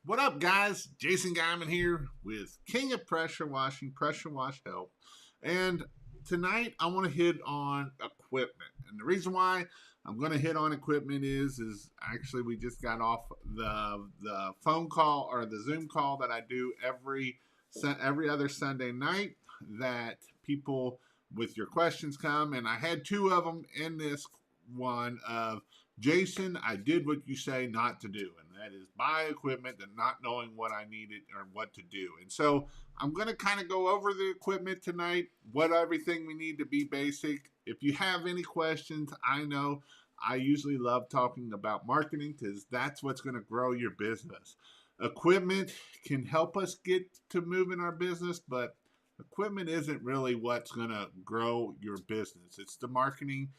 What up, guys? Jason Guyman here with King of Pressure Washing, Pressure Wash Help. And tonight I want to hit on equipment. And the reason why I'm going to hit on equipment is actually we just got off the phone call or the Zoom call that I do every other Sunday night that people with your questions come, and I had two of them in this one of Jason, I did what you say not to do, and that is buy equipment and not knowing what I needed or what to do. And so I'm going to kind of go over the equipment tonight, what everything we need to be basic. If you have any questions, I know I usually love talking about marketing because that's what's going to grow your business. Equipment can help us get to moving our business, but equipment isn't really what's going to grow your business. It's the marketing,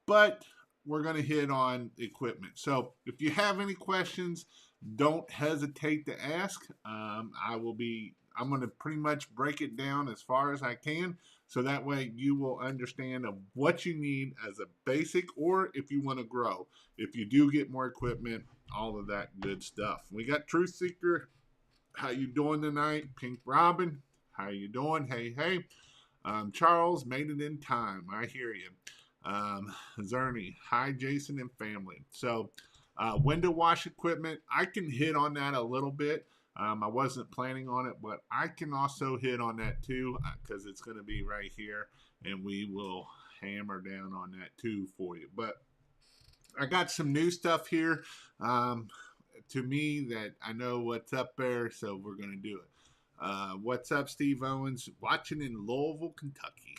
but we're going to hit on equipment. So if you have any questions, don't hesitate to ask. I'm going to pretty much break it down as far as I can. So that way you will understand of what you need as a basic, or if you want to grow, if you do get more equipment, all of that good stuff. We got Truth Seeker. How you doing tonight? Pink Robin. How you doing? Hey, hey. Charles made it in time. I hear you. Zerny, hi Jason and family. So, window wash equipment, I can hit on that a little bit. I wasn't planning on it, but I can also hit on that too because it's going to be right here, and we will hammer down on that too for you. But I got some new stuff here to me that I know what's up there, so we're going to do it. What's up, Steve Owens? Watching in Louisville, Kentucky.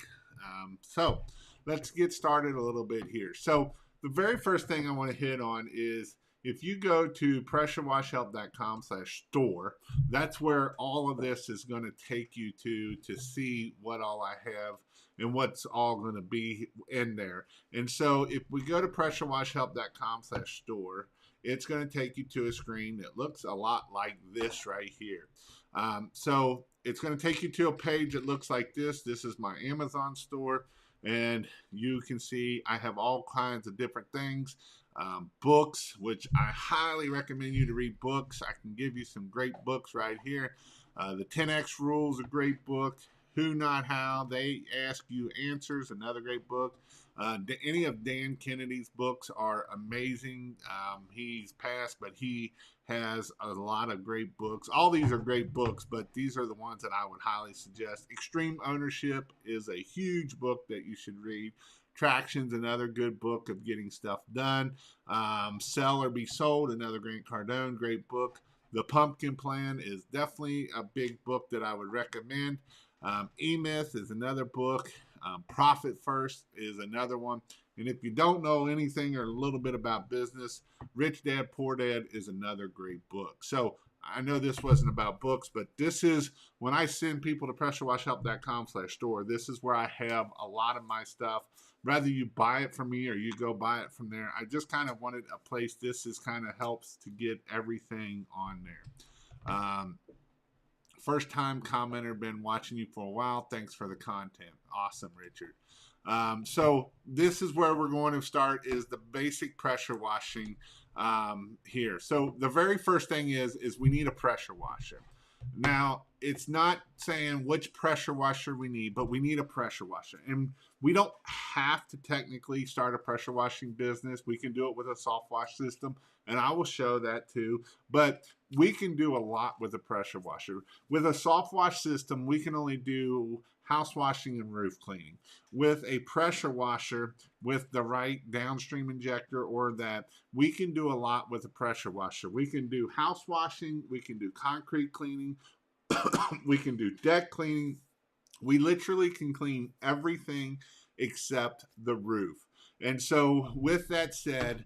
So let's get started a little bit here. So the very first thing I want to hit on is if you go to pressurewashhelp.com/store, that's where all of this is going to take you to see what all I have and what's all going to be in there. And so if we go to pressurewashhelp.com/store, it's going to take you to a screen that looks a lot like this right here. So it's going to take you to a page that looks like this. This is my Amazon store, and you can see I have all kinds of different things. Books, which I highly recommend you to read books. I can give you some great books right here. The 10X Rules, a great book. Who Not How, They Ask You Answers, another great book. Any of Dan Kennedy's books are amazing. He's passed, but he has a lot of great books. All these are great books, but these are the ones that I would highly suggest. Extreme Ownership is a huge book that you should read. Traction's another good book of getting stuff done. Sell or Be Sold, another Grant Cardone, great book. The Pumpkin Plan is definitely a big book that I would recommend. E-Myth is another book. Profit First is another one. And if you don't know anything or a little bit about business, Rich Dad Poor Dad is another great book. So I know this wasn't about books, but this is when I send people to pressurewashhelp.com/store, this is where I have a lot of my stuff. Whether you buy it from me or you go buy it from there, I just kind of wanted a place. This is kind of helps to get everything on there. First time commenter, been watching you for a while. Thanks for the content. Awesome, Richard. So this is where we're going to start is the basic pressure washing here. So the very first thing is we need a pressure washer. Now, it's not saying which pressure washer we need, but we need a pressure washer. And we don't have to technically start a pressure washing business. We can do it with a soft wash system, and I will show that too. But we can do a lot with a pressure washer. With a soft wash system, we can only do house washing and roof cleaning. With a pressure washer, with the right downstream injector or that, we can do a lot with a pressure washer. We can do house washing, we can do concrete cleaning, we can do deck cleaning. We literally can clean everything except the roof. And so with that said,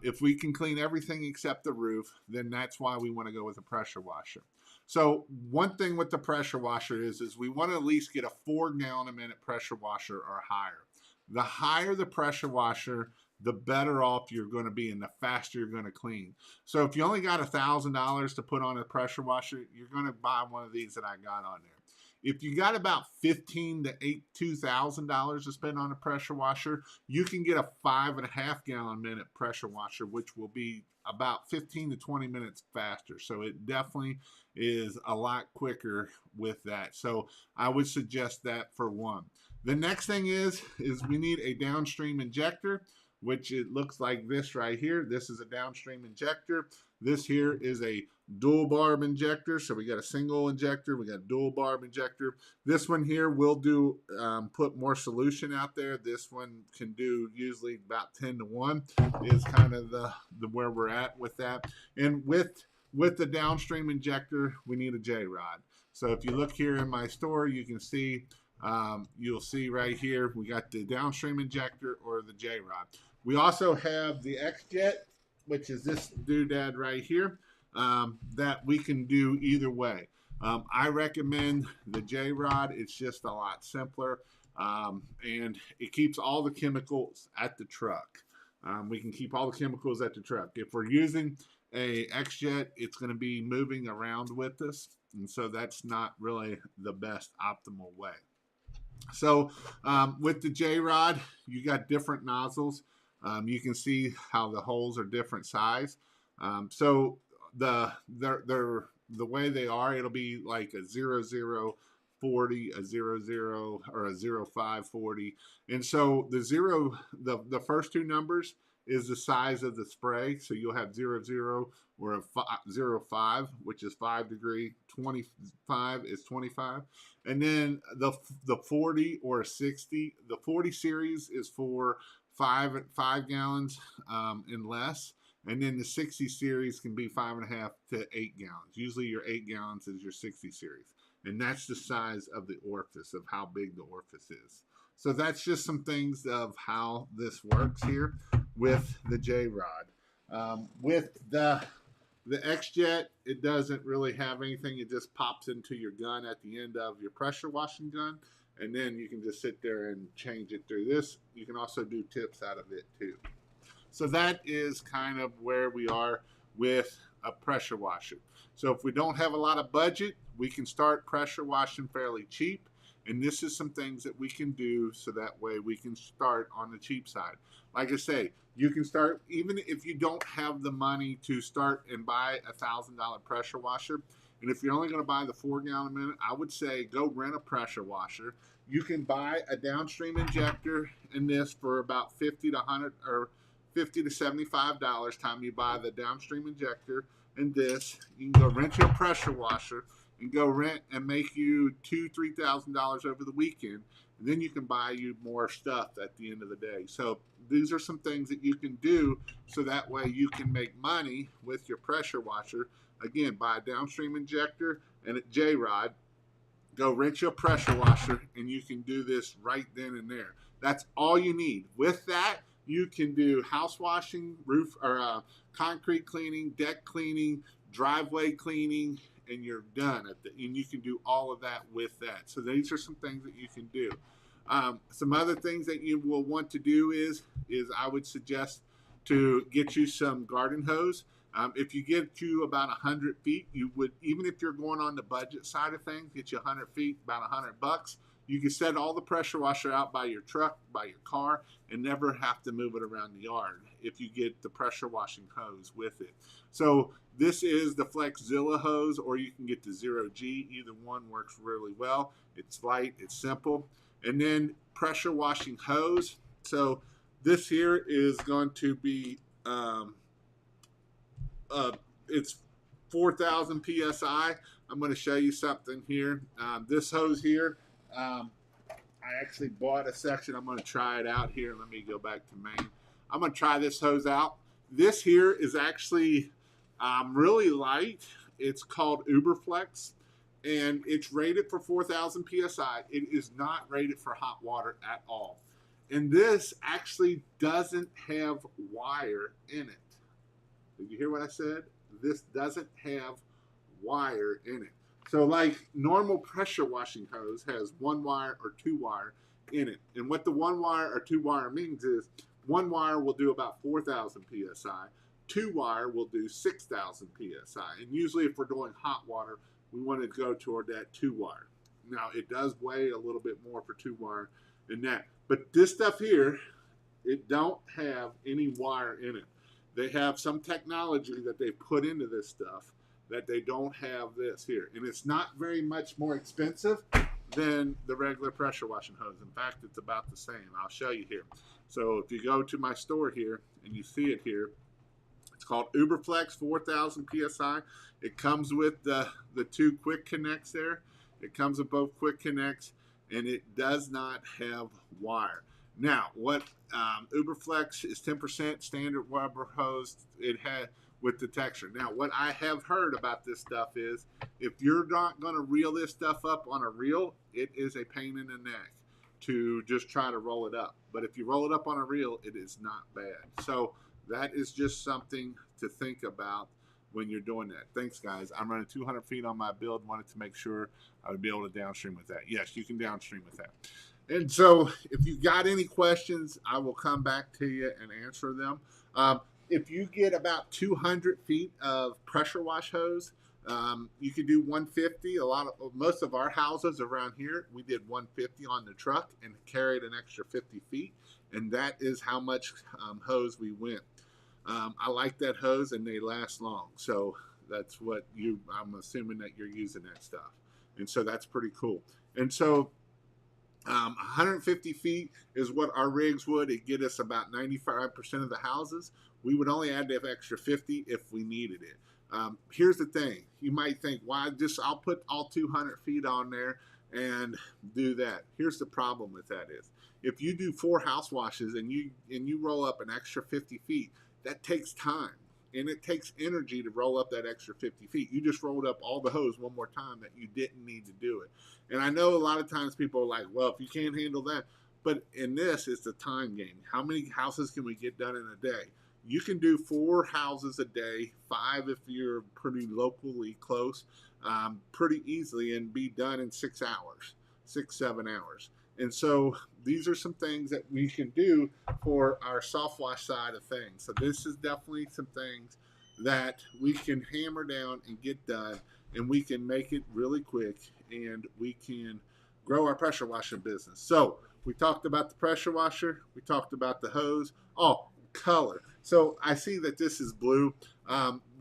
if we can clean everything except the roof, then that's why we want to go with a pressure washer. So one thing with the pressure washer is we want to at least get a 4 gallon a minute pressure washer or higher. The higher the pressure washer, the better off you're going to be and the faster you're going to clean. So if you only got $1,000 to put on a pressure washer, you're going to buy one of these that I got on there. If you got about $15,000 to $2,000 to spend on a pressure washer, you can get a 5.5 gallon minute pressure washer, which will be about 15 to 20 minutes faster. So it definitely is a lot quicker with that. So I would suggest that for one. The next thing is we need a downstream injector, which it looks like this right here. This is a downstream injector. This here is a dual barb injector. So we got a single injector, we got a dual barb injector. This one here will do put more solution out there. This one can do usually about 10 to 1 is kind of the where we're at with that. And with the downstream injector, we need a J-rod. So if you look here in my store, you can see you'll see right here we got the downstream injector or the J-rod. We also have the X-Jet, which is this doodad right here, that we can do either way. I recommend the J-rod. It's just a lot simpler, and it keeps all the chemicals at the truck. We can keep all the chemicals at the truck. If we're using a X-Jet, it's going to be moving around with us, and so that's not really the best optimal way. So with the J-rod, you got different nozzles. You can see how the holes are different size. So the way they are, it'll be like a 0040, a 00, or a 0540. And so the first two numbers is the size of the spray. So you'll have 00 or a 05, which is 5 degree, 25 is 25. And then the 40 or 60, the 40 series is for 5 gallons and less. And then the 60 series can be 5.5 to 8 gallons. Usually your 8 gallons is your 60 series. And that's the size of the orifice, of how big the orifice is. So that's just some things of how this works here with the J-rod. With the X-Jet, it doesn't really have anything. It just pops into your gun at the end of your pressure washing gun. And then you can just sit there and change it through this. You can also do tips out of it too. So that is kind of where we are with a pressure washer. So if we don't have a lot of budget, we can start pressure washing fairly cheap. And this is some things that we can do so that way we can start on the cheap side. Like I say, you can start, even if you don't have the money to start and buy a $1,000 pressure washer. And if you're only going to buy the 4 gallon minute, I would say go rent a pressure washer. You can buy a downstream injector in this for about $50 to $100 or $50 to $75 time you buy the downstream injector and this. You can go rent your pressure washer and go rent and make you $2,000 to $3,000 over the weekend. And then you can buy you more stuff at the end of the day. So these are some things that you can do so that way you can make money with your pressure washer. Again, buy a downstream injector and a J-rod. Go rent your pressure washer, and you can do this right then and there. That's all you need. With that, you can do house washing, roof or concrete cleaning, deck cleaning, driveway cleaning, and you're done. And you can do all of that with that. So these are some things that you can do. Some other things that you will want to do is I would suggest to get you some garden hose. If you get you about 100 feet, you would, even if you're going on the budget side of things, get you 100 feet, about $100. You can set all the pressure washer out by your truck, by your car, and never have to move it around the yard if you get the pressure washing hose with it. So this is the Flexzilla hose, or you can get the 0G. Either one works really well. It's light, it's simple. And then pressure washing hose. So this here is going to be it's 4,000 psi. I'm going to show you something here. This hose here, I actually bought a section. I'm going to try it out here. Let me go back to main. I'm going to try this hose out. This here is actually really light. It's called Uberflex, and it's rated for 4,000 psi. It is not rated for hot water at all. And this actually doesn't have wire in it. Did you hear what I said? This doesn't have wire in it. So like normal pressure washing hose has 1 wire or 2 wire in it. And what the 1 wire or 2 wire means is 1 wire will do about 4,000 psi. 2 wire will do 6,000 psi. And usually if we're doing hot water, we want to go toward that 2 wire. Now it does weigh a little bit more for 2-wire than that, but this stuff here, it don't have any wire in it. They have some technology that they put into this stuff that they don't have this here, and it's not very much more expensive than the regular pressure washing hose. In fact, it's about the same. I'll show you here. So if you go to my store here and you see it here, it's called Uberflex 4000 PSI. It comes with the 2 quick connects there. It comes with both quick connects, and it does not have wire. Now, what Uberflex is 10% standard rubber hose. It had with the texture. Now, what I have heard about this stuff is if you're not going to reel this stuff up on a reel, it is a pain in the neck to just try to roll it up. But if you roll it up on a reel, it is not bad. So that is just something to think about when you're doing that. Thanks, guys. I'm running 200 feet on my build. Wanted to make sure I would be able to downstream with that. Yes, you can downstream with that. And so if you got any questions, I will come back to you and answer them. If you get about 200 feet of pressure wash hose, you can do 150. Most of our houses around here, we did 150 on the truck and carried an extra 50 feet. And that is how much hose we went. I like that hose and they last long. So that's what I'm assuming that you're using that stuff. And so that's pretty cool. And so 150 feet is what our rigs would. It get us about 95% of the houses. We would only add that extra 50 if we needed it. Here's the thing. You might think, why I'll put all 200 feet on there and do that. Here's the problem with that is, if you do 4 house washes and you roll up an extra 50 feet, that takes time. And it takes energy to roll up that extra 50 feet. You just rolled up all the hose one more time that you didn't need to do it. And I know a lot of times people are like, well, if you can't handle that. But in this, it's a time game. How many houses can we get done in a day? You can do 4 houses a day, 5 if you're pretty locally close, pretty easily, and be done in 6 hours, 6-7 hours. And so these are some things that we can do for our soft wash side of things. So this is definitely some things that we can hammer down and get done, and we can make it really quick, and we can grow our pressure washing business. So we talked about the pressure washer. We talked about the hose. Oh, color. So I see that this is blue.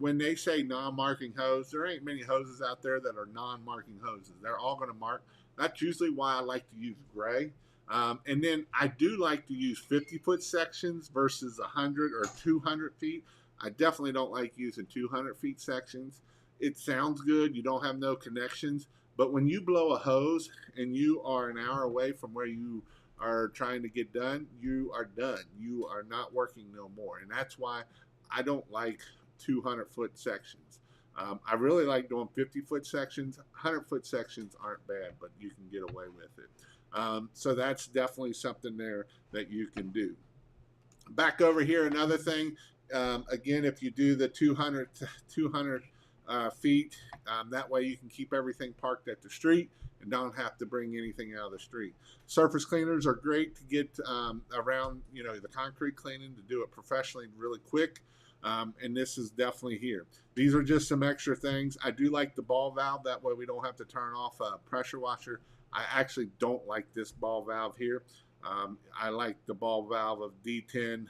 When they say non-marking hose, there ain't many hoses out there that are non-marking hoses. They're all going to mark. That's usually why I like to use gray. And then I do like to use 50-foot sections versus 100 or 200 feet. I definitely don't like using 200 feet sections. It sounds good. You don't have no connections. But when you blow a hose and you are an hour away from where you are trying to get done, you are done. You are not working no more. And that's why I don't like 200-foot sections. I really like doing 50-foot sections. 100-foot sections aren't bad, but you can get away with it. So that's definitely something there that you can do. Back over here, another thing, again, if you do the 200 feet, that way you can keep everything parked at the street and don't have to bring anything out of the street. Surface cleaners are great to get around, the concrete cleaning, to do it professionally really quick. And this is definitely here. These are just some extra things. I do like the ball valve. That way we don't have to turn off a pressure washer. I actually don't like this ball valve here. I like the ball valve of D10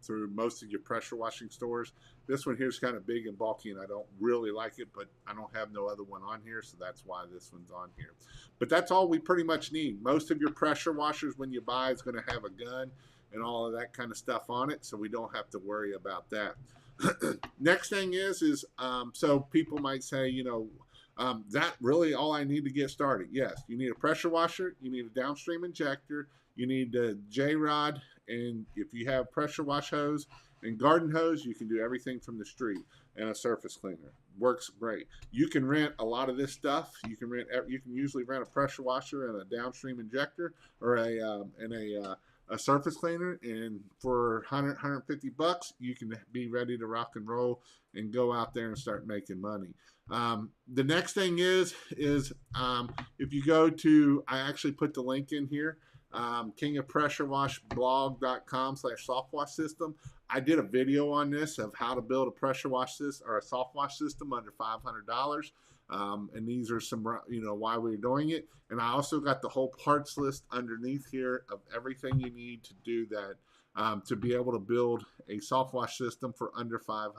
through most of your pressure washing stores. This one here is kind of big and bulky, and I don't really like it, but I don't have no other one on here, so that's why this one's on here. But that's all we pretty much need. Most of your pressure washers, when you buy, is going to have a gun and all of that kind of stuff on it, so we don't have to worry about that. Next thing is so people might say, that really all I need to get started. Yes, you need a pressure washer, you need a downstream injector, you need a J-rod, and if you have pressure wash hose and garden hose, you can do everything from the street, and a surface cleaner. Works great. You can rent a lot of this stuff. You can usually rent a pressure washer and a downstream injector, or a surface cleaner, and for $100-$150 you can be ready to rock and roll and go out there and start making money. The next thing is if you go to, I actually put the link in here, kingofpressurewashblog.com/softwash system. I did a video on this of how to build a pressure wash system or a soft wash system under $500. And these are some, why we're doing it. And I also got the whole parts list underneath here of everything you need to do that, to be able to build a soft wash system for under $500.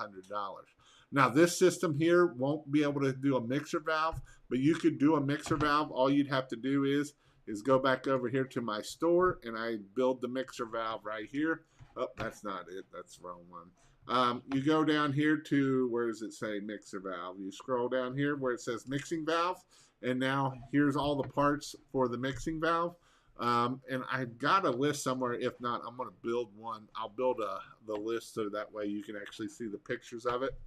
Now, this system here won't be able to do a mixer valve, but you could do a mixer valve. All you'd have to do is go back over here to my store, and I build the mixer valve right here. Oh, that's not it. That's the wrong one. You go down here to, where does it say mixer valve? You scroll down here where it says mixing valve, and now here's all the parts for the mixing valve. And I've got a list somewhere. If not, I'm going to build one. I'll build the list so that way you can actually see the pictures of it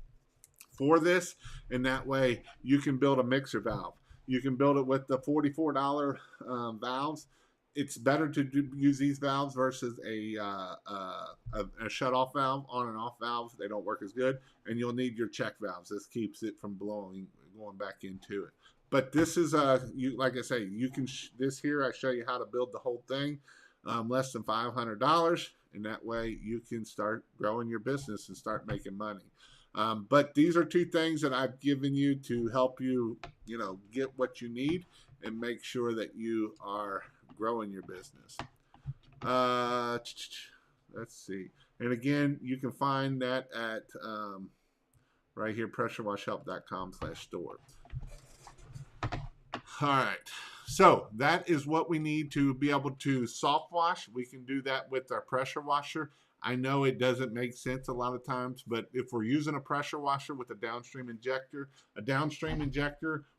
for this, and that way you can build a mixer valve. You can build it with the $44 valves. It's better to use these valves versus a shut-off valve. On and off valves, they don't work as good, and you'll need your check valves. This keeps it from going back into it. But this is like I say, you can this here. I show you how to build the whole thing, less than $500, and that way you can start growing your business and start making money. But these are two things that I've given you to help you, get what you need and make sure that you are growing your business. Let's see. And again, you can find that at right here, pressurewashhelp.com/store. All right. So that is what we need to be able to soft wash. We can do that with our pressure washer. I know it doesn't make sense a lot of times, but if we're using a pressure washer with a downstream injector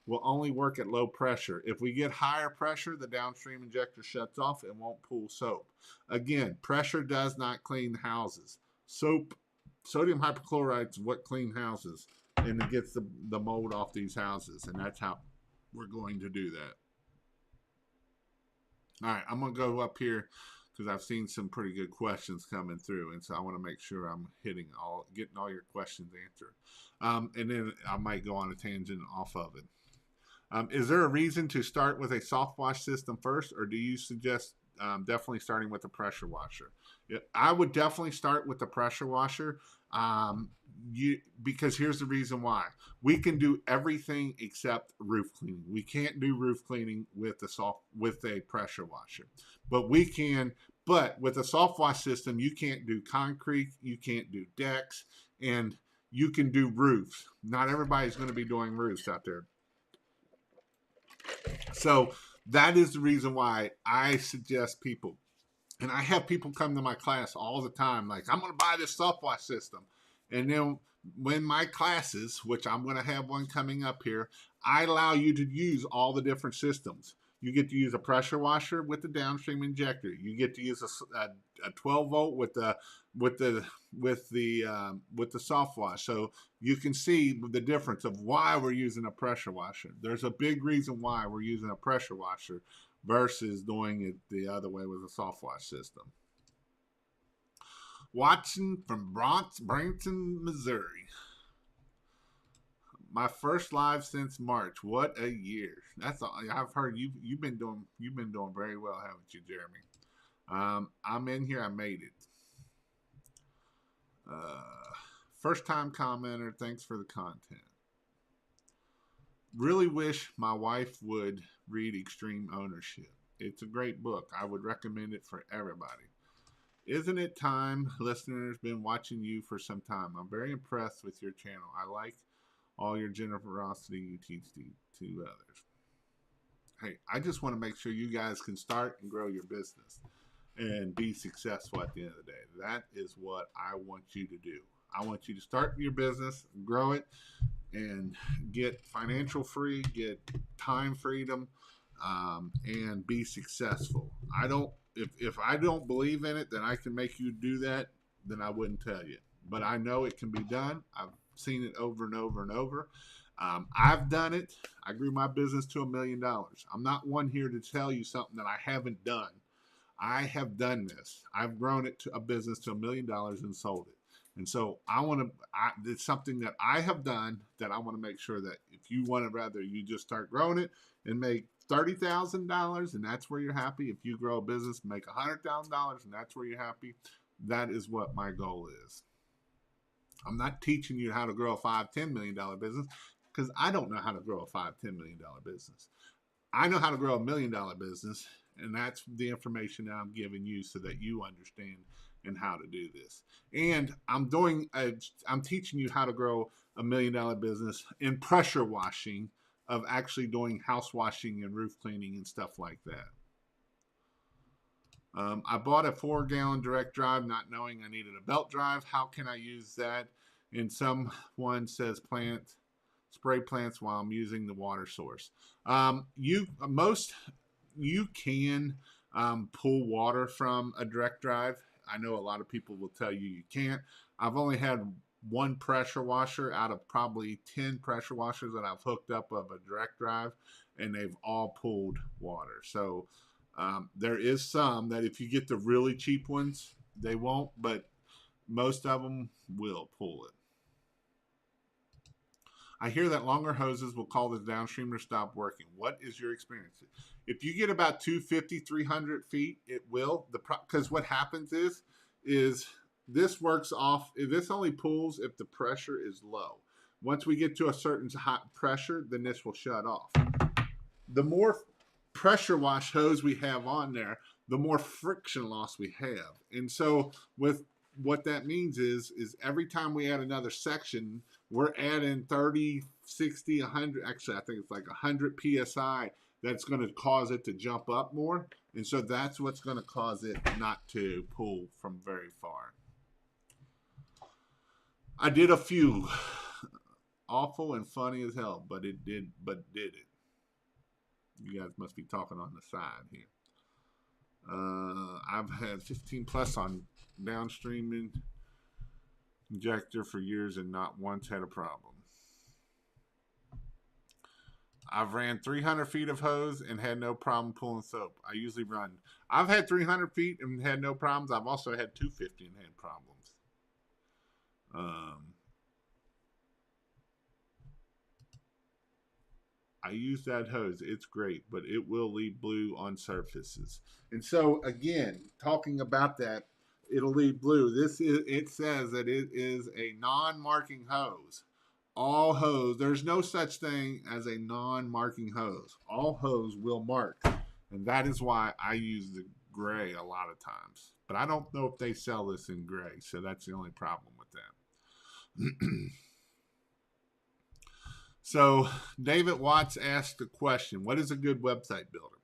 will only work at low pressure. If we get higher pressure, the downstream injector shuts off and won't pull soap. Again, pressure does not clean houses. Soap, sodium hypochlorite is what clean houses, and it gets the mold off these houses, and that's how we're going to do that. All right, I'm going to go up here because I've seen some pretty good questions coming through, and so I want to make sure I'm getting all your questions answered. And then I might go on a tangent off of it. Is there a reason to start with a soft wash system first, or do you suggest definitely starting with a pressure washer? Yeah, I would definitely start with the pressure washer. Because here's the reason why. We can do everything except roof cleaning. We can't do roof cleaning with a pressure washer, but we can. But with a soft wash system, you can't do concrete, you can't do decks, and you can do roofs. Not everybody's going to be doing roofs out there. So that is the reason why I suggest people, and I have people come to my class all the time, like, I'm going to buy this soft wash system. And then when my classes, which I'm going to have one coming up here, I allow you to use all the different systems. You get to use a pressure washer with the downstream injector. You get to use a 12 volt with the soft wash. So you can see the difference of why we're using a pressure washer. There's a big reason why we're using a pressure washer versus doing it the other way with a soft wash system. Watching from Branson, Missouri. My first live since March. What a year! That's all I've heard. You've been doing very well, haven't you, Jeremy? I'm in here. I made it. First time commenter. Thanks for the content. Really wish my wife would read Extreme Ownership. It's a great book. I would recommend it for everybody. Isn't it time? Listeners, been watching you for some time. I'm very impressed with your channel. I like all your generosity you teach to others. Hey, I just want to make sure you guys can start and grow your business and be successful at the end of the day. That is what I want you to do. I want you to start your business, grow it, and get financial free, get time freedom, and be successful. If I don't believe in it, then I can make you do that, then I wouldn't tell you. But I know it can be done. I've seen it over and over and over. I've done it. I grew my business to $1 million. I'm not one here to tell you something that I haven't done. I have done this. I've grown it to a business to $1 million and sold it. And so it's something that I have done that I want to make sure that if you want to, rather you just start growing it and make $30,000 and that's where you're happy, if you grow a business, make $100,000 and that's where you're happy, that is what my goal is. I'm not teaching you how to grow a $5-10 million business because I don't know how to grow a $5-10 million business. I know how to grow $1 million business, and that's the information that I'm giving you so that you understand and how to do this. And I'm teaching you how to grow $1 million business in pressure washing, of actually doing house washing and roof cleaning and stuff like that. I bought a 4-gallon direct drive not knowing I needed a belt drive. How can I use that? And someone says spray plants while I'm using the water source. You can pull water from a direct drive. I know a lot of people will tell you can't. I've only had one pressure washer out of probably 10 pressure washers that I've hooked up of a direct drive, and they've all pulled water. So there is some that if you get the really cheap ones, they won't, but most of them will pull it. I hear that longer hoses will call the downstreamer stop working. What is your experience? If you get about 250, 300 feet, it will. Because what happens is this works off. This only pulls if the pressure is low. Once we get to a certain hot pressure, then this will shut off. The more pressure wash hose we have on there, the more friction loss we have. And so with what that means is every time we add another section, we're adding 30, 60, 100, actually I think it's like 100 PSI that's going to cause it to jump up more. And so that's what's going to cause it not to pull from very far. I did a few. Awful and funny as hell, but did it. You guys must be talking on the side here. I've had 15 plus on downstream injector for years and not once had a problem. I've ran 300 feet of hose and had no problem pulling soap. I usually run. I've had 300 feet and had no problems. I've also had 250 and had problems. I use that hose. It's great, but it will leave blue on surfaces. And so again, talking about that, it'll leave blue. It says that it is a non-marking hose. All hose, there's no such thing as a non-marking hose. All hose will mark. And that is why I use the gray a lot of times. But I don't know if they sell this in gray, so that's the only problem with that. So David Watts asked a question, what is a good website builder?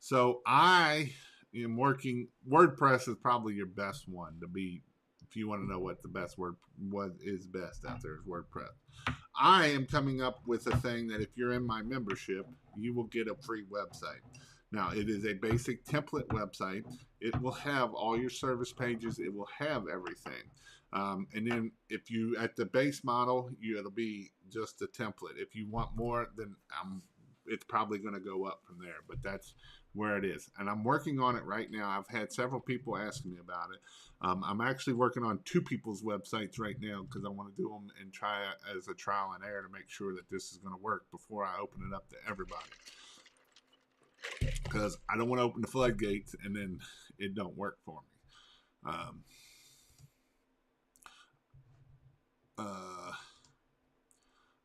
So I am working, WordPress is probably your best one to be, if you want to know what the best what is best out there is WordPress. I am coming up with a thing that if you're in my membership, you will get a free website. Now, it is a basic template website. It will have all your service pages. It will have everything. And then if you, at the base model, it'll be just a template. If you want more, then it's probably going to go up from there. But that's where it is. And I'm working on it right now. I've had several people asking me about it. I'm actually working on 2 people's websites right now because I want to do them and try it as a trial and error to make sure that this is going to work before I open it up to everybody. Because I don't want to open the floodgates and then it don't work for me.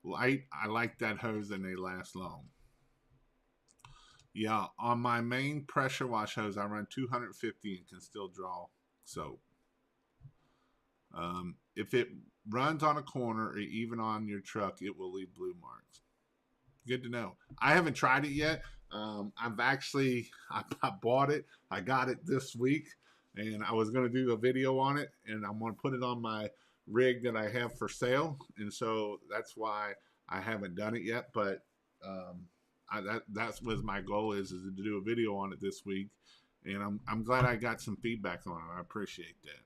I like that hose and they last long. Yeah, on my main pressure wash hose, I run 250 and can still draw soap. If it runs on a corner or even on your truck, it will leave blue marks. Good to know. I haven't tried it yet. I bought it. I got it this week, and I was going to do a video on it, and I'm going to put it on my rig that I have for sale, and so that's why I haven't done it yet. But that was my goal is to do a video on it this week, and I'm glad I got some feedback on it. I appreciate that.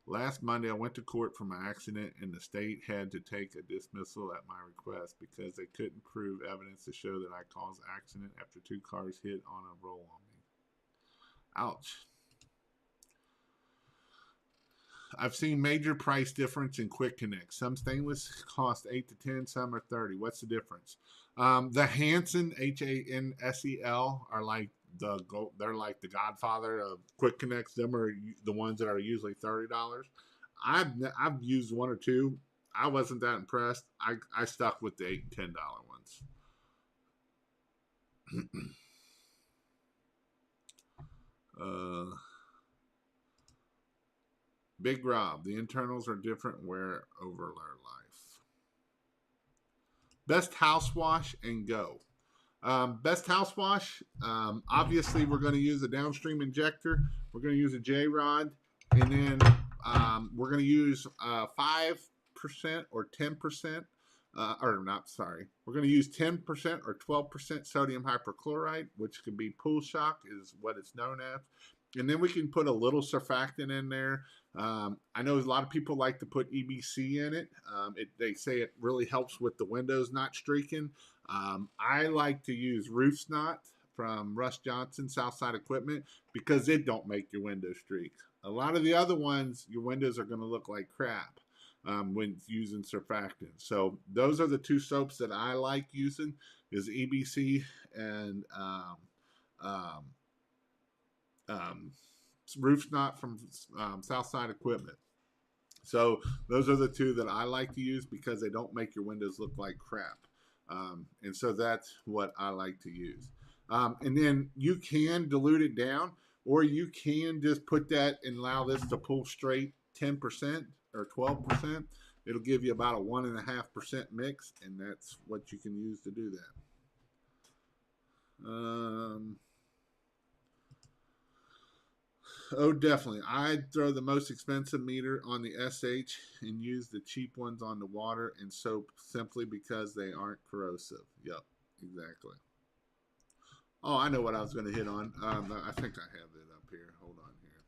Last Monday, I went to court for my accident, and the state had to take a dismissal at my request because they couldn't prove evidence to show that I caused the accident after 2 cars hit on a roll on me. Ouch. I've seen major price difference in quick connect. Some stainless cost 8 to 10, some are 30. What's the difference? The Hansel, Hansel, are like they're like the godfather of quick connects. Them are the ones that are usually $30. I've used one or two. I wasn't that impressed. I stuck with the $8 and $10 ones. Big Rob, the internals are different wear over their life. Best house wash and go. Best house wash, obviously we're going to use a downstream injector. We're going to use a J-rod, and then we're going to use 5% or 10%, or not, sorry. We're going to use 10% or 12% sodium hypochlorite, which could be pool shock is what it's known as. And then we can put a little surfactant in there. I know a lot of people like to put EBC in it. They say it really helps with the windows not streaking. I like to use Roof Snot from Russ Johnson, Southside Equipment, because it don't make your window streak. A lot of the other ones, your windows are going to look like crap when using surfactant. So those are the two soaps that I like using, is EBC and Roof Snot from Southside Equipment. So those are the two that I like to use because they don't make your windows look like crap. And so that's what I like to use. And then you can dilute it down, or you can just put that and allow this to pull straight 10% or 12%. It'll give you about a 1.5% mix, and that's what you can use to do that. Oh, definitely. I'd throw the most expensive meter on the SH and use the cheap ones on the water and soap simply because they aren't corrosive. Yep, exactly. Oh, I know what I was going to hit on. I think I have it up here. Hold on here.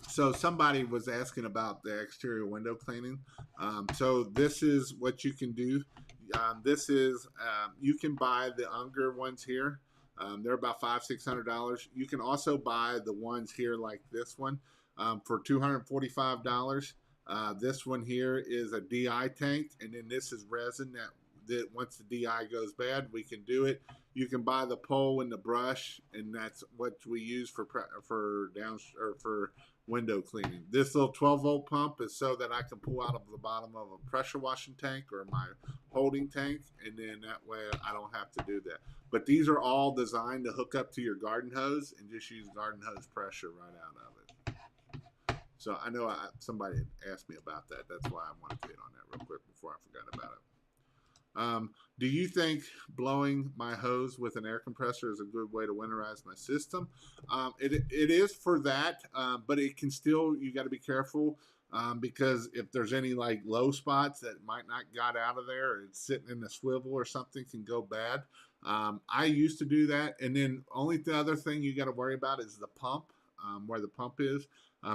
So somebody was asking about the exterior window cleaning. So this is what you can do. You can buy the Unger ones here. They're about $500-600. You can also buy the ones here like this one for $245. This one here is a DI tank, and then this is resin that once the DI goes bad, we can do it. You can buy the pole and the brush, and that's what we use for window cleaning. This little 12-volt pump is so that I can pull out of the bottom of a pressure washing tank or my holding tank, and then that way I don't have to do that. But these are all designed to hook up to your garden hose and just use garden hose pressure right out of it. So I know somebody had asked me about that. That's why I wanted to hit on that real quick before I forgot about it. Do you think blowing my hose with an air compressor is a good way to winterize my system? It is for that, but it can still, you got to be careful because if there's any like low spots that might not got out of there, or it's sitting in the swivel or something, can go bad. I used to do that, and then the other thing you got to worry about is the pump, where the pump is,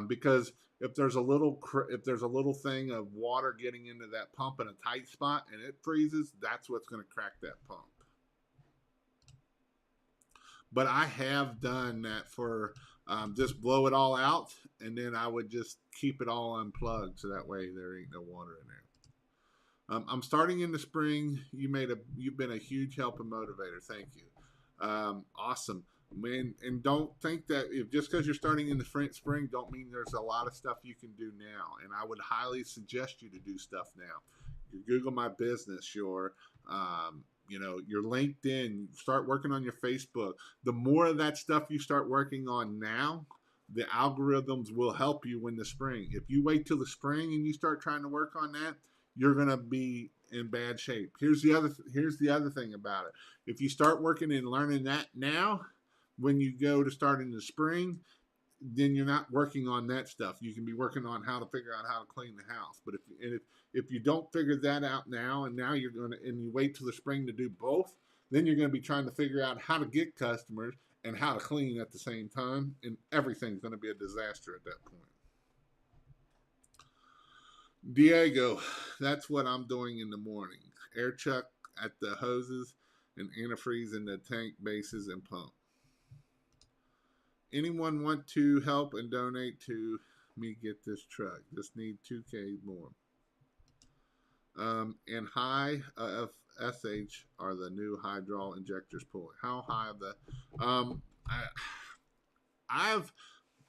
because if there's a little thing of water getting into that pump in a tight spot and it freezes, that's what's going to crack that pump. But I have done that for just blow it all out, and then I would just keep it all unplugged so that way there ain't no water in there. I'm starting in the spring. You've been a huge help and motivator. Thank you. Awesome. Man, and don't think that just because you're starting in the spring don't mean there's a lot of stuff you can do now. And I would highly suggest you to do stuff now. Your Google My Business, your LinkedIn, start working on your Facebook. The more of that stuff you start working on now, the algorithms will help you in the spring. If you wait till the spring and you start trying to work on that, you're going to be in bad shape. Here's the other thing about it. If you start working and learning that now, when you go to start in the spring, then you're not working on that stuff. You can be working on how to figure out how to clean the house. But if you don't figure that out now, and now you wait till the spring to do both, then you're going to be trying to figure out how to get customers and how to clean at the same time, and everything's going to be a disaster at that point. Diego, that's what I'm doing in the morning. Air chuck at the hoses and antifreeze in the tank bases and pump. Anyone want to help and donate to me get this truck? Just need 2K more. And high SH are the new hydraulic injectors pulling. How high of the? I, I've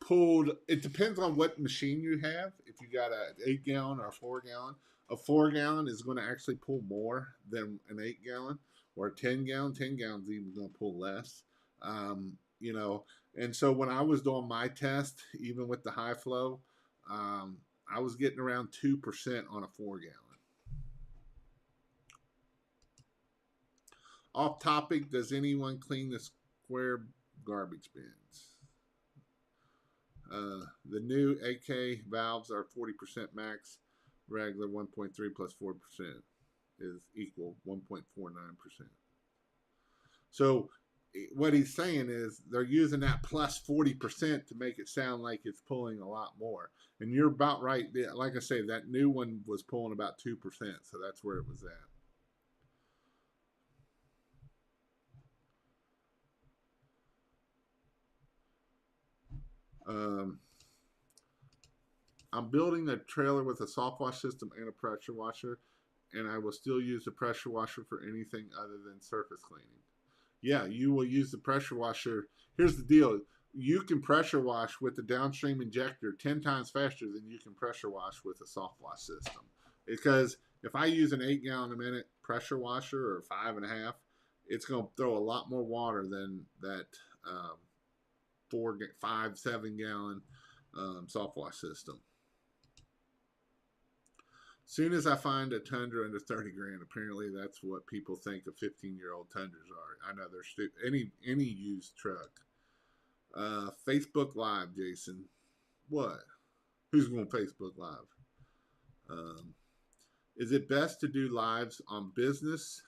pulled. It depends on what machine you have. If you got an 8 gallon or a 4 gallon, a 4 gallon is going to actually pull more than an 8 gallon, or a 10 gallon. 10 gallons even going to pull less. You know, and so when I was doing my test, even with the high flow, I was getting around 2% on a 4 gallon. Off topic, does anyone clean the square garbage bins? The new AK valves are 40% max. Regular 1.3 plus 4% is equal 1.49%. So what he's saying is they're using that plus 40% to make it sound like it's pulling a lot more. And you're about right. Like I say, that new one was pulling about 2%. So that's where it was at. I'm building a trailer with a soft wash system and a pressure washer, and I will still use the pressure washer for anything other than surface cleaning. Yeah, you will use the pressure washer. Here's the deal. You can pressure wash with the downstream injector 10 times faster than you can pressure wash with a soft wash system. Because if I use an 8 gallon a minute pressure washer or 5.5, it's going to throw a lot more water than that 4, 5, 7 gallon soft wash system. Soon as I find a Tundra under 30 grand, apparently that's what people think of 15-year-old Tundras are. I know they're any used truck. Facebook Live, Jason. What? Who's going Facebook Live? Is it best to do lives on business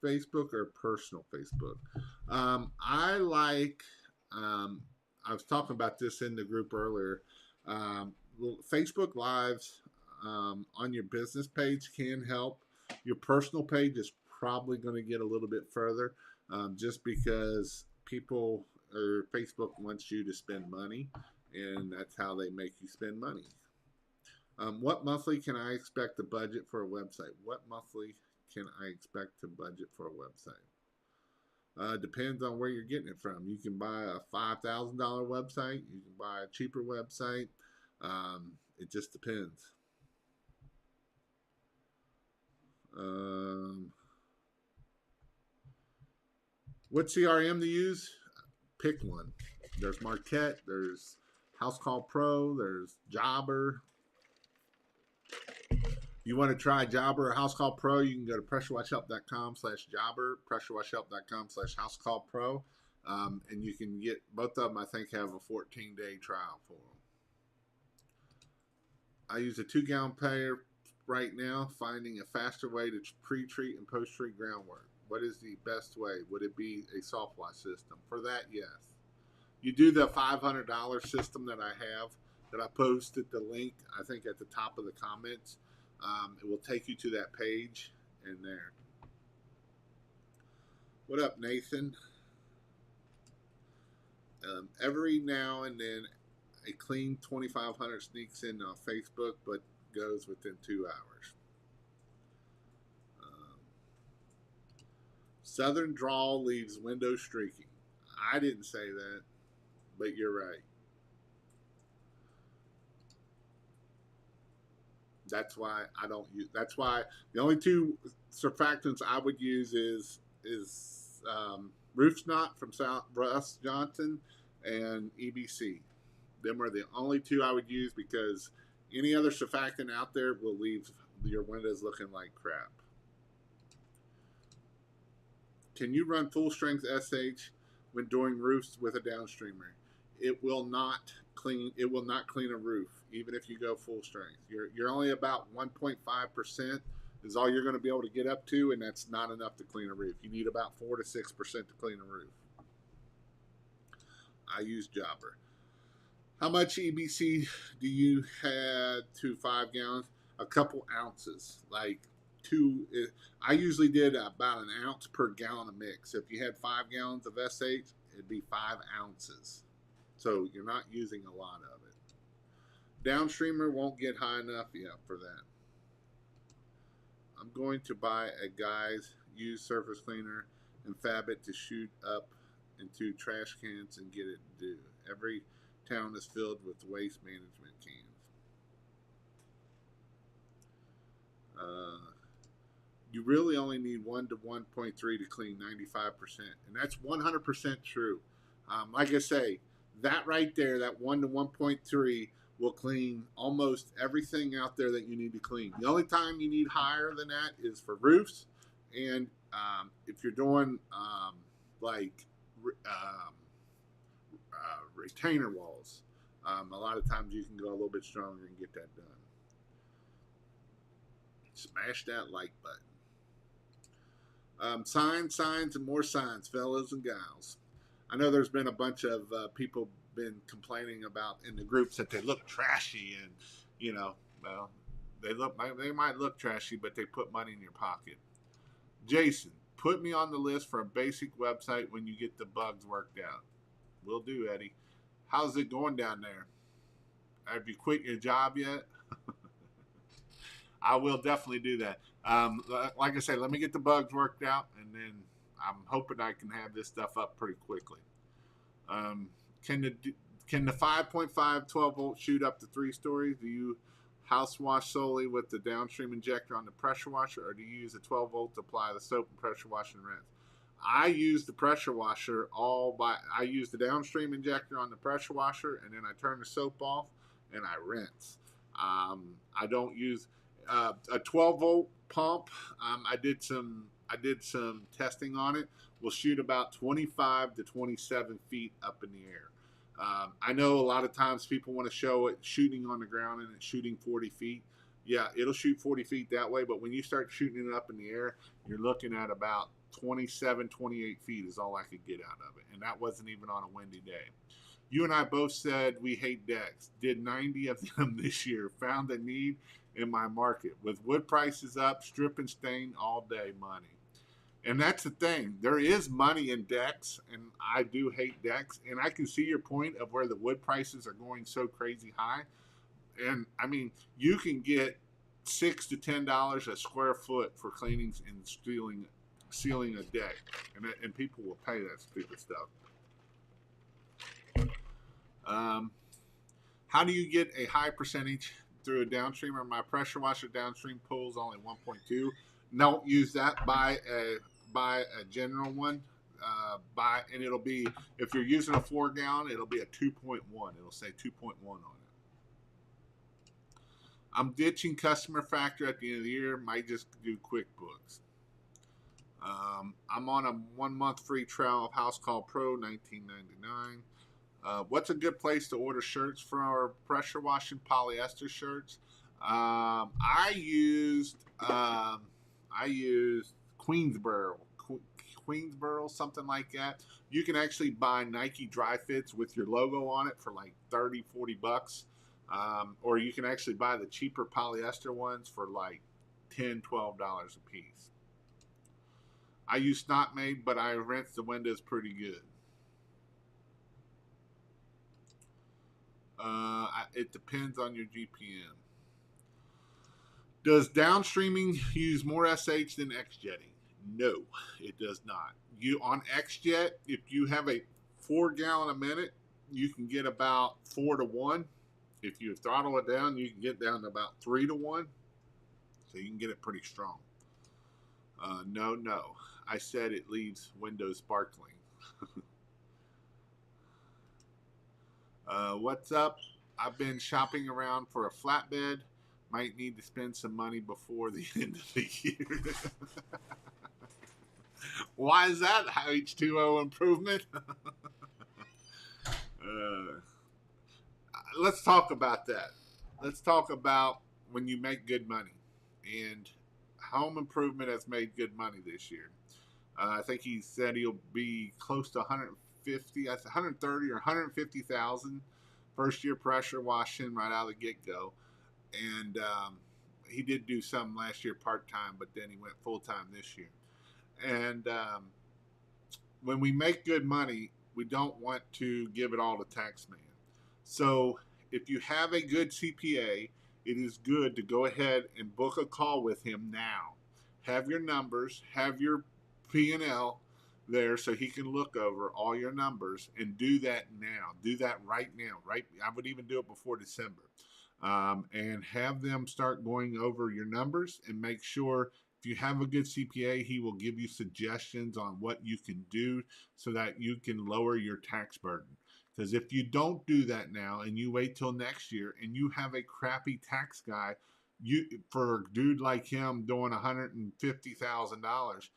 Facebook or personal Facebook? I like. I was talking about this in the group earlier. Facebook Lives on your business page can help. Your personal page is probably going to get a little bit further, just because people or Facebook wants you to spend money, and that's how they make you spend money. What monthly can I expect to budget for a website? What monthly can I expect to budget for a website? Depends on where you're getting it from. You can buy a $5,000 website. You can buy a cheaper website. It just depends. What CRM to use? Pick one. There's Marquette. There's House Call Pro. There's Jobber. You want to try Jobber or House Call Pro, you can go to pressurewashhelp.com/jobber, pressurewashhelp.com/housecallpro, and you can get both of them. I think have a 14-day trial for them. I use a 2-gallon payer right now, finding a faster way to pre-treat and post-treat groundwork. What is the best way? Would it be a soft wash system? For that, yes. You do the $500 system that I have, that I posted the link, I think, at the top of the comments. It will take you to that page and there. What up, Nathan? Every now and then, a clean 2,500 sneaks in on Facebook, but goes within 2 hours. Southern drawl leaves window streaking. I didn't say that, but you're right. That's why I don't use. That's why the only two surfactants I would use is Roof Snot from South Russ Johnson and EBC. Them are the only two I would use, because any other surfactant out there will leave your windows looking like crap. Can you run full strength SH when doing roofs with a downstreamer? It will not clean. It will not clean a roof, even if you go full strength. You're only about 1.5% is all you're going to be able to get up to, and that's not enough to clean a roof. You need about 4 to 6% to clean a roof. I use Jobber. How much EBC do you have to 5 gallons? A couple ounces, like two. I usually did about an ounce per gallon of mix. If you had 5 gallons of SH, it'd be 5 ounces. So you're not using a lot of it. Downstreamer won't get high enough yet for that. I'm going to buy a guy's used surface cleaner and fab it to shoot up into trash cans and get it due. Every town is filled with waste management cans. You really only need 1 to 1.3 to clean 95%. And that's 100% true. Like I say, that right there, that 1 to 1.3 will clean almost everything out there that you need to clean. The only time you need higher than that is for roofs. And if you're doing like um, retainer walls, a lot of times you can go a little bit stronger and get that done. Smash that like button. Signs, and more signs, fellas and gals. I know there's been a bunch of people been complaining about in the groups that they look trashy, and well, they might look trashy, but they put money in your pocket. Jason, put me on the list for a basic website when you get the bugs worked out. Will do, Eddie. How's it going down there? Have you quit your job yet? I will definitely do that. Like I said, let me get the bugs worked out, and then I'm hoping I can have this stuff up pretty quickly. Um, can the can the 5.5 12-volt shoot up to 3 stories? Do you house wash solely with the downstream injector on the pressure washer, or do you use a 12-volt to apply the soap and pressure washer and rinse? I use the pressure washer I use the downstream injector on the pressure washer, and then I turn the soap off and I rinse. I don't use a 12-volt pump. I did some testing on it. Will shoot about 25 to 27 feet up in the air. I know a lot of times people want to show it shooting on the ground and it's shooting 40 feet. Yeah, it'll shoot 40 feet that way, but when you start shooting it up in the air, you're looking at about 27, 28 feet is all I could get out of it. And that wasn't even on a windy day. You and I both said we hate decks. Did 90 of them this year. Found a need in my market. With wood prices up, strip and stain all day money. And that's the thing. There is money in decks, and I do hate decks. And I can see your point of where the wood prices are going so crazy high. And I mean, you can get $6 to $10 a square foot for cleanings and sealing a deck, and people will pay that stupid stuff. How do you get a high percentage through a downstreamer? My pressure washer downstream pulls only 1.2. Don't use that. Buy a general one. And it'll be, if you're using a 4-gallon, it'll be a 2.1. It'll say 2.1 on it. I'm ditching customer factor at the end of the year. Might just do QuickBooks. I'm on a 1-month free trial of House Call Pro, $19.99. What's a good place to order shirts for our pressure washing polyester shirts? I used Queensboro, something like that. You can actually buy Nike dry fits with your logo on it for like $30-$40. Or you can actually buy the cheaper polyester ones for like $10-$12 a piece. I use Snotmade, but I rinse the windows pretty good. It depends on your GPM. Does downstreaming use more SH than XJetting? No, it does not. You on XJet, if you have a 4-gallon a minute, you can get about 4 to 1. If you throttle it down, you can get down to about 3 to 1. So you can get it pretty strong. No. I said it leaves windows sparkling. What's up? I've been shopping around for a flatbed. Might need to spend some money before the end of the year. Why is that H2O improvement? Let's talk about that. Let's talk about when you make good money. And home improvement has made good money this year. I think he said he'll be close to 130 or 150,000 first year pressure washing right out of the get-go. And he did do some last year part-time, but then he went full-time this year. And when we make good money, we don't want to give it all to taxman. So if you have a good CPA, it is good to go ahead and book a call with him now. Have your numbers, have your P&L there so he can look over all your numbers, and do that now. Do that right now. Right, I would even do it before December, and have them start going over your numbers and make sure. If you have a good CPA, he will give you suggestions on what you can do so that you can lower your tax burden. Because if you don't do that now and you wait till next year and you have a crappy tax guy, you for a dude like him doing $150,000,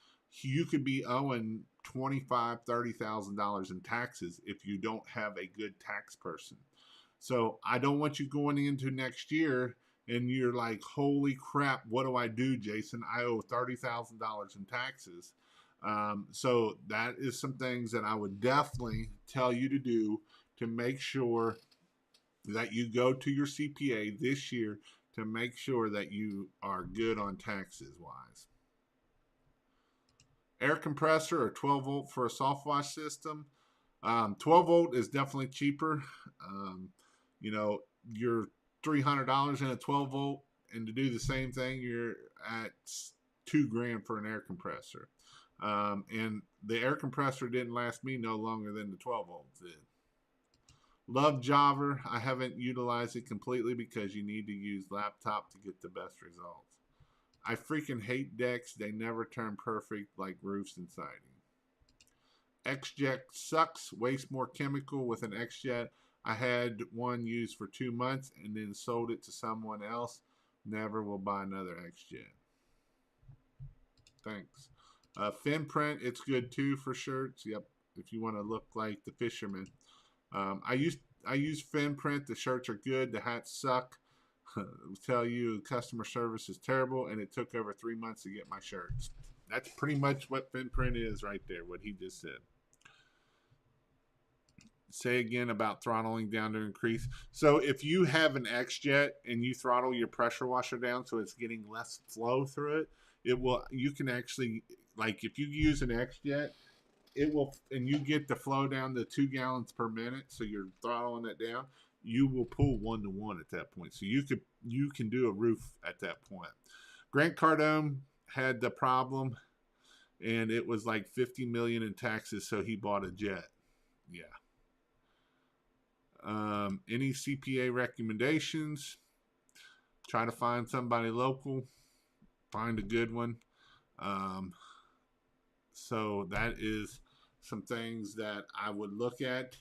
you could be owing $25,000-$30,000 in taxes if you don't have a good tax person. So I don't want you going into next year and you're like, holy crap, what do I do, Jason? I owe $30,000 in taxes. So that is some things that I would definitely tell you to do to make sure that you go to your CPA this year to make sure that you are good on taxes wise. Air compressor or 12 volt for a soft wash system. 12 volt is definitely cheaper. You know, you're $300 in a 12 volt, and to do the same thing, you're at $2,000 for an air compressor. And the air compressor didn't last me no longer than the 12 volts did. Love Java. I haven't utilized it completely because you need to use laptop to get the best results. I freaking hate decks. They never turn perfect like roofs and siding. XJet sucks. Waste more chemical with an XJet. I had one used for 2 months and then sold it to someone else. Never will buy another XJet. Thanks. Fin print, it's good too for shirts. Yep, if you want to look like the fisherman. I use fin print. The shirts are good. The hats suck. I'll tell you, customer service is terrible, and it took over 3 months to get my shirts. That's pretty much what fin print is right there, what he just said. Say again about throttling down to increase. So if you have an XJet and you throttle your pressure washer down so it's getting less flow through it, you can actually, like if you use an XJet, it will, and you get the flow down to 2 gallons per minute, so you're throttling it down, you will pull 1-to-1 at that point. So you can do a roof at that point. Grant Cardone had the problem, and it was like $50 million in taxes, so he bought a jet. Yeah. Any CPA recommendations? Try to find somebody local. Find a good one. So that is some things that I would look at.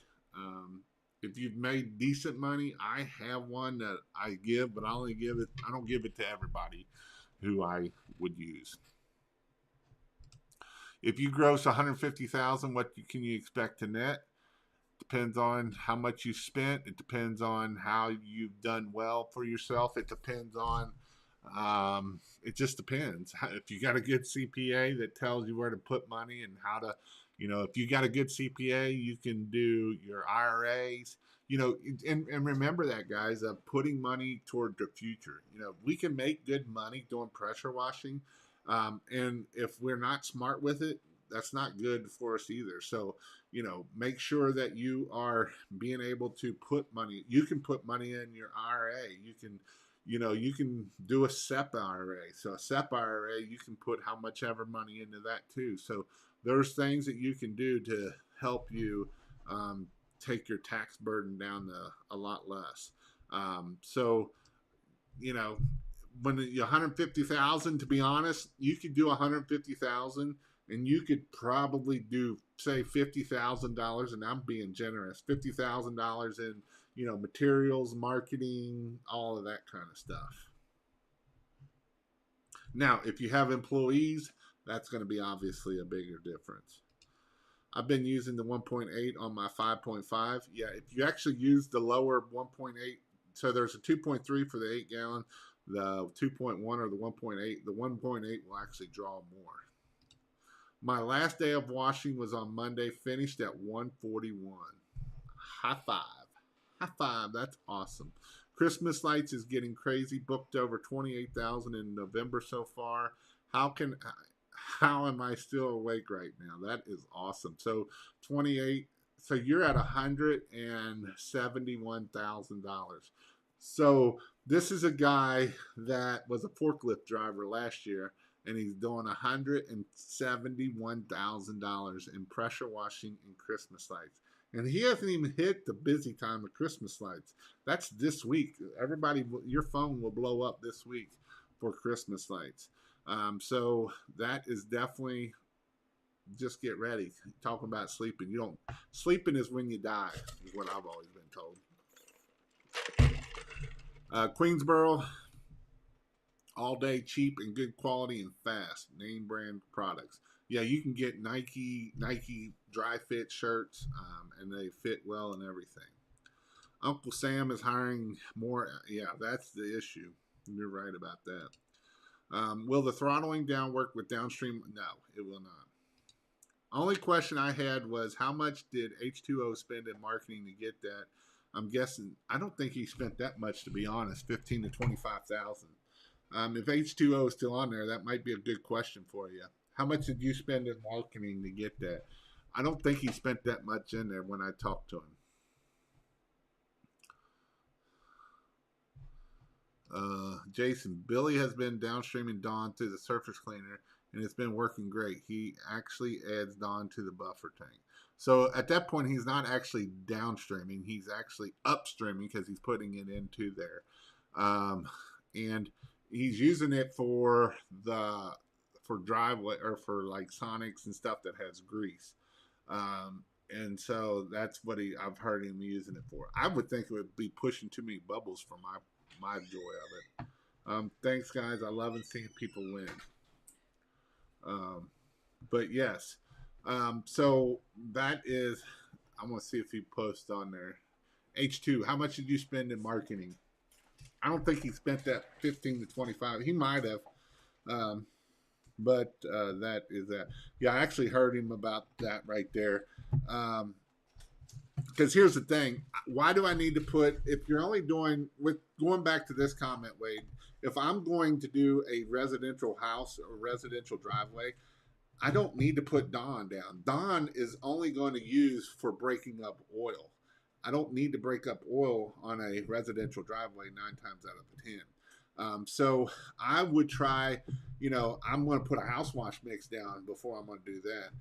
If you've made decent money, I have one that I give, but I don't give it to everybody who I would use. If you gross $150,000, what can you expect to net? Depends on how much you spent. It depends on how you've done well for yourself. It depends on, it just depends. If you got a good CPA that tells you where to put money and how to, if you got a good CPA, you can do your IRAs, and remember that, guys, putting money toward the future. We can make good money doing pressure washing. And if we're not smart with it, that's not good for us either. So, make sure that you are being able to put money. You can put money in your IRA. You can do a SEP IRA. So a SEP IRA, you can put how much ever money into that too. So there's things that you can do to help you take your tax burden down to a lot less. When you 150,000, to be honest, you could do 150,000 and you could probably do, say, $50,000, and I'm being generous, $50,000 in, materials, marketing, all of that kind of stuff. Now, if you have employees, that's going to be obviously a bigger difference. I've been using the 1.8 on my 5.5. Yeah, if you actually use the lower 1.8, so there's a 2.3 for the 8 gallon, the 2.1 or the 1.8, the 1.8 will actually draw more. My last day of washing was on Monday, finished at 141. High five. High five. That's awesome. Christmas lights is getting crazy. Booked over 28,000 in November so far. How am I still awake right now? That is awesome. So 28 So you're at $171,000. So this is a guy that was a forklift driver last year, and he's doing $171,000 in pressure washing and Christmas lights. And he hasn't even hit the busy time of Christmas lights. That's this week. Everybody, your phone will blow up this week for Christmas lights. So that is definitely, just get ready. Talking about sleeping. You don't, sleeping is when you die, is what I've always been told. Queensboro, all day, cheap and good quality and fast. Name brand products. Yeah, you can get Nike dry fit shirts, and they fit well and everything. Uncle Sam is hiring more. Yeah, that's the issue. You're right about that. Will the throttling down work with downstream? No, it will not. Only question I had was how much did H2O spend in marketing to get that? I'm guessing, I don't think he spent that much, to be honest, 15 to 25,000. If H2O is still on there, that might be a good question for you. How much did you spend in marketing to get that? I don't think he spent that much in there when I talked to him. Jason, Billy has been downstreaming Dawn through the surface cleaner, and it's been working great. He actually adds Dawn to the buffer tank. So at that point, he's not actually downstreaming. He's actually upstreaming because he's putting it into there. And he's using it for driveway, or for like Sonics and stuff that has grease. And so that's what I've heard him using it for. I would think it would be pushing too many bubbles for my joy of it. Thanks, guys. I love seeing people win. But yes, so that is. I'm gonna see if he posts on there. H2, how much did you spend in marketing? I don't think he spent that 15 to 25. He might have, but that is that. Yeah, I actually heard him about that right there. Because here's the thing: why do I need to put? If you're only doing with going back to this comment, Wade. If I'm going to do a residential house or residential driveway, I don't need to put Dawn down. Dawn is only going to use for breaking up oil. I don't need to break up oil on a residential driveway 9 times out of 10. So I would try, I'm going to put a house wash mix down before I'm going to do that.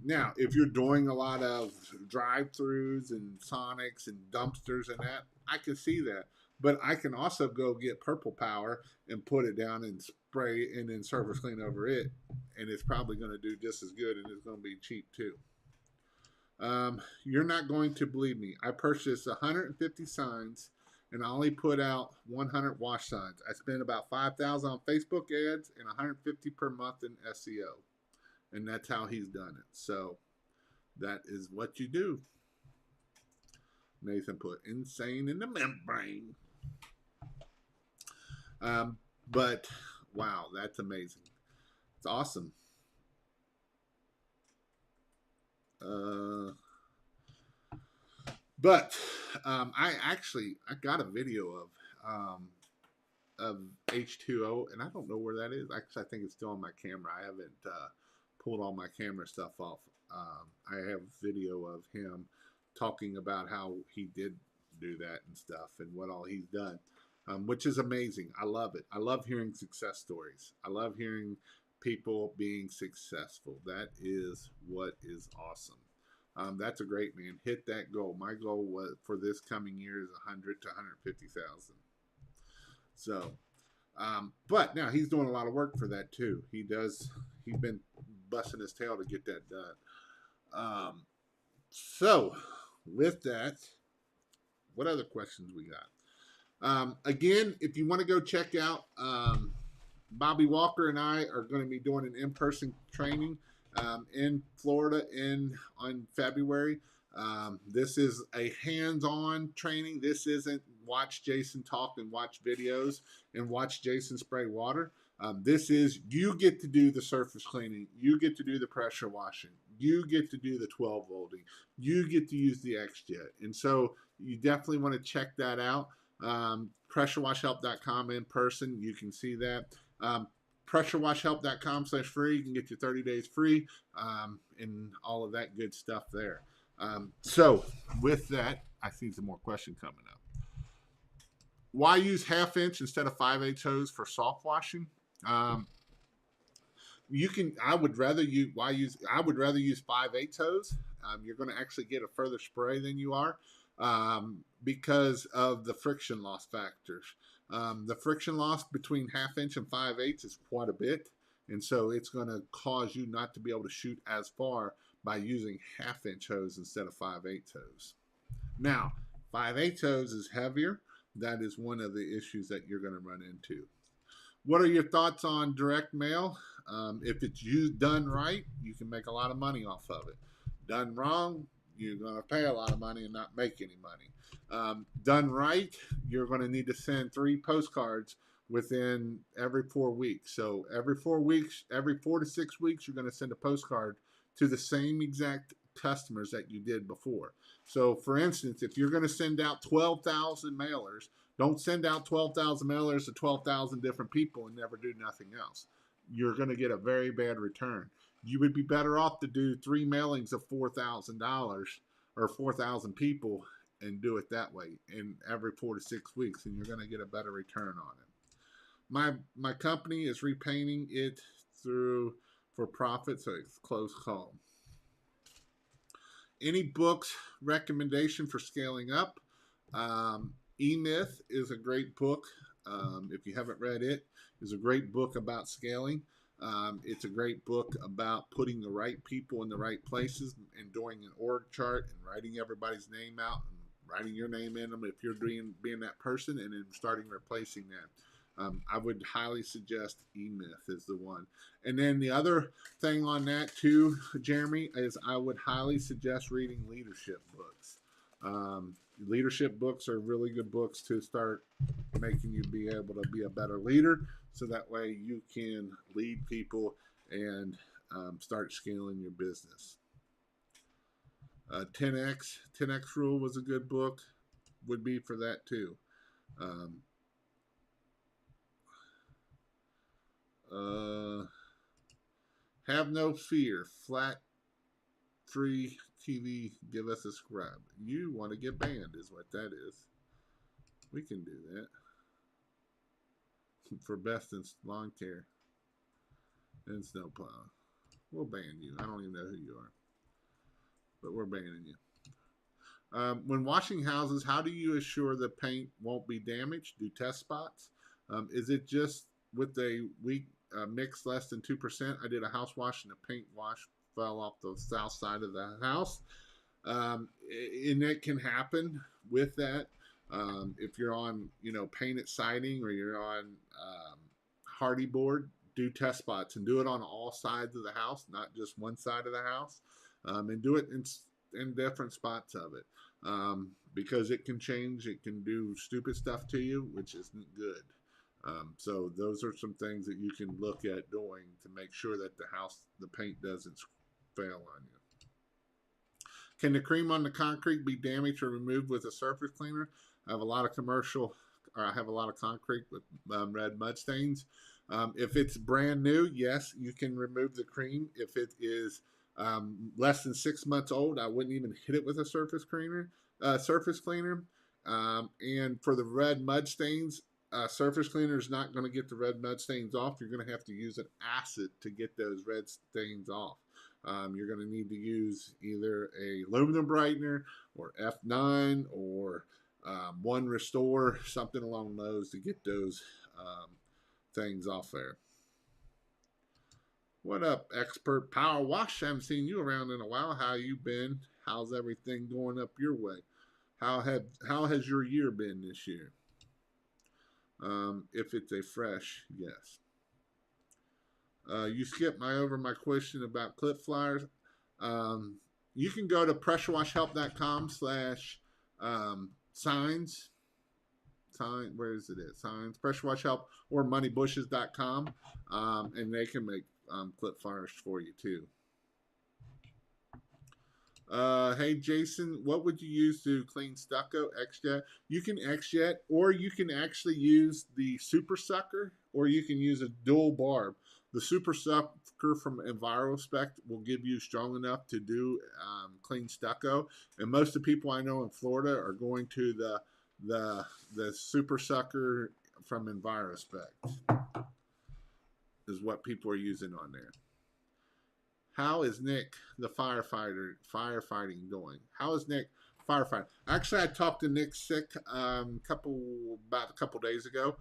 Now, if you're doing a lot of drive-throughs and Sonics and dumpsters and that, I can see that. But I can also go get Purple Power and put it down and spray and then surface clean over it. And it's probably going to do just as good, and it's going to be cheap too. You're not going to believe me. I purchased 150 signs and I only put out 100 wash signs. I spent about $5,000 on Facebook ads and 150 per month in SEO. And that's how he's done it. So that is what you do. Nathan put insane in the membrane. But wow, that's amazing. It's awesome. But I got a video of H2O, and I don't know where that is. Actually, I think it's still on my camera. I haven't pulled all my camera stuff off. I have video of him talking about how he did do that and stuff and what all he's done, which is amazing. I love it. I love hearing success stories. I love hearing people being successful. That is what is awesome. That's a great, man. Hit that goal. My goal was for this coming year is 100 to 150,000. So, but now he's doing a lot of work for that too. He's been busting his tail to get that done. So with that, what other questions we got? Again, if you want to go check out, Bobby Walker and I are going to be doing an in-person training in Florida on February. This is a hands-on training. This isn't watch Jason talk and watch videos and watch Jason spray water. This is, you get to do the surface cleaning. You get to do the pressure washing. You get to do the 12 volting. You get to use the X-Jet. And so you definitely want to check that out. PressureWashHelp.com in person. You can see that. PressureWashHelp.com/free. You can get your 30 days free and all of that good stuff there. So with that, I see some more questions coming up. Why use half-inch instead of 5/8 hose for soft washing? Um, you can. I would rather you. Why use? I would rather use 5/8 hose. You're going to actually get a further spray than you are because of the friction loss factors. The friction loss between half-inch and 5/8 is quite a bit, and so it's going to cause you not to be able to shoot as far by using half-inch hose instead of 5/8 hose. Now, 5/8 hose is heavier. That is one of the issues that you're going to run into. What are your thoughts on direct mail? If it's used done right, you can make a lot of money off of it. Done wrong, you're going to pay a lot of money and not make any money. Done right, you're going to need to send 3 postcards within every 4 weeks. So every 4 weeks, every 4 to 6 weeks, you're going to send a postcard to the same exact customers that you did before. So for instance, if you're going to send out 12,000 mailers, don't send out 12,000 mailers to 12,000 different people and never do nothing else. You're going to get a very bad return. You would be better off to do 3 mailings of $4,000 or 4,000 people and do it that way in every 4 to 6 weeks, and you're going to get a better return on it. My company is repainting it through for profit, so it's close call. Any books recommendation for scaling up? E-Myth is a great book. If you haven't read it, it's a great book about scaling. It's a great book about putting the right people in the right places and doing an org chart and writing everybody's name out and writing your name in them if you're being that person, and then starting replacing that. I would highly suggest E-Myth is the one. And then the other thing on that too, Jeremy, is I would highly suggest reading leadership books. Leadership books are really good books to start making you be able to be a better leader, so that way you can lead people and start scaling your business. 10X Rule was a good book, would be for that too. Have no fear. Flat free TV. Give us a subscribe. You want to get banned, is what that is. We can do that for best in lawn care and snowplow. We'll ban you. I don't even know who you are, but we're banning you. When washing houses, how do you assure the paint won't be damaged? Do test spots. Is it just with a weak mix less than 2%? I did a house wash and the paint wash fell off the south side of the house. And it can happen with that. If you're on, painted siding or you're on hardy board, do test spots and do it on all sides of the house, not just one side of the house, and do it in different spots of it, because it can change. It can do stupid stuff to you, which isn't good. So those are some things that you can look at doing to make sure that the paint doesn't fail on you. Can the cream on the concrete be damaged or removed with a surface cleaner? I have a lot of concrete with red mud stains. If it's brand new, yes, you can remove the cream. If it is less than 6 months old, I wouldn't even hit it with a surface cleaner. And for the red mud stains, surface cleaner is not going to get the red mud stains off. You're going to have to use an acid to get those red stains off. You're going to need to use either a aluminum brightener or F9 or One Restore, something along those to get those things off there. What up, Expert Power Wash? I haven't seen you around in a while. How you been? How's everything going up your way? How has your year been this year? If it's a fresh, yes. You skipped my question about clip flyers. You can go to pressurewashhelp.com/signs. Where is it at? Signs, Pressure Wash Help, or moneybushes.com, and they can make clip flyers for you too. Hey Jason, what would you use to clean stucco? X-Jet. You can X-Jet, or you can actually use the super sucker, or you can use a dual barb. The Super Sucker from EnviroSpec will give you strong enough to do clean stucco. And most of the people I know in Florida are going to the Super Sucker from EnviroSpec is what people are using on there. How is Nick, the firefighting going? How is Nick firefighting? Actually, I talked to Nick Sick about a couple days ago.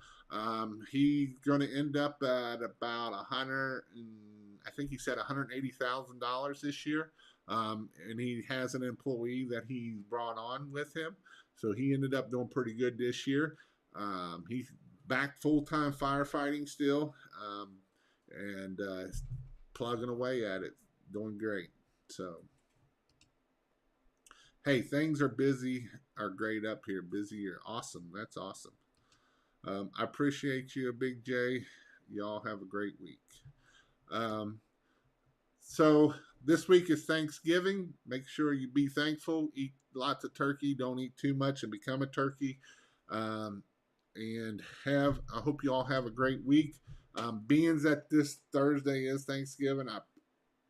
He's going to end up at about I think he said $180,000 this year. And he has an employee that he brought on with him. So he ended up doing pretty good this year. He's back full-time firefighting still, and plugging away at it, doing great. So, hey, things are great up here. Busy or awesome. That's awesome. I appreciate you, Big J. Y'all have a great week. So this week is Thanksgiving. Make sure you be thankful. Eat lots of turkey. Don't eat too much and become a turkey. And I hope you all have a great week. Being that this Thursday is Thanksgiving, I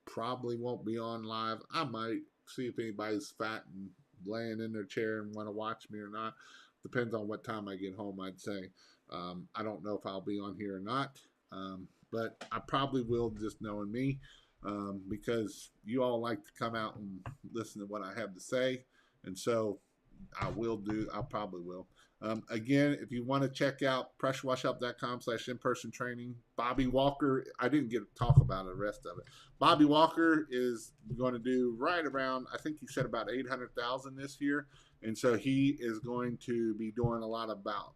probably won't be on live. I might see if anybody's fat and laying in their chair and want to watch me or not. Depends on what time I get home, I'd say. I don't know if I'll be on here or not, but I probably will, just knowing me, because you all like to come out and listen to what I have to say, and so I probably will. Again, if you want to check out pressurewashhelp.com/in-person training, Bobby Walker, I didn't get to talk about the rest of it. Bobby Walker is going to do right around, I think he said about 800,000 this year. And so he is going to be doing a lot about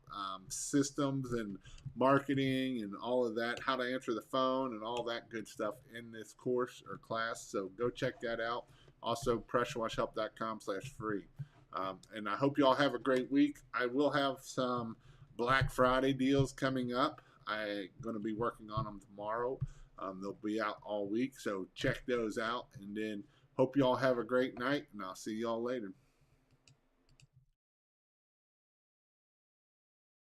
systems and marketing and all of that, how to answer the phone and all that good stuff in this course or class. So go check that out. Also, pressurewashhelp.com/free. And I hope you all have a great week. I will have some Black Friday deals coming up. I'm going to be working on them tomorrow. They'll be out all week, so check those out. And then hope you all have a great night, and I'll see you all later.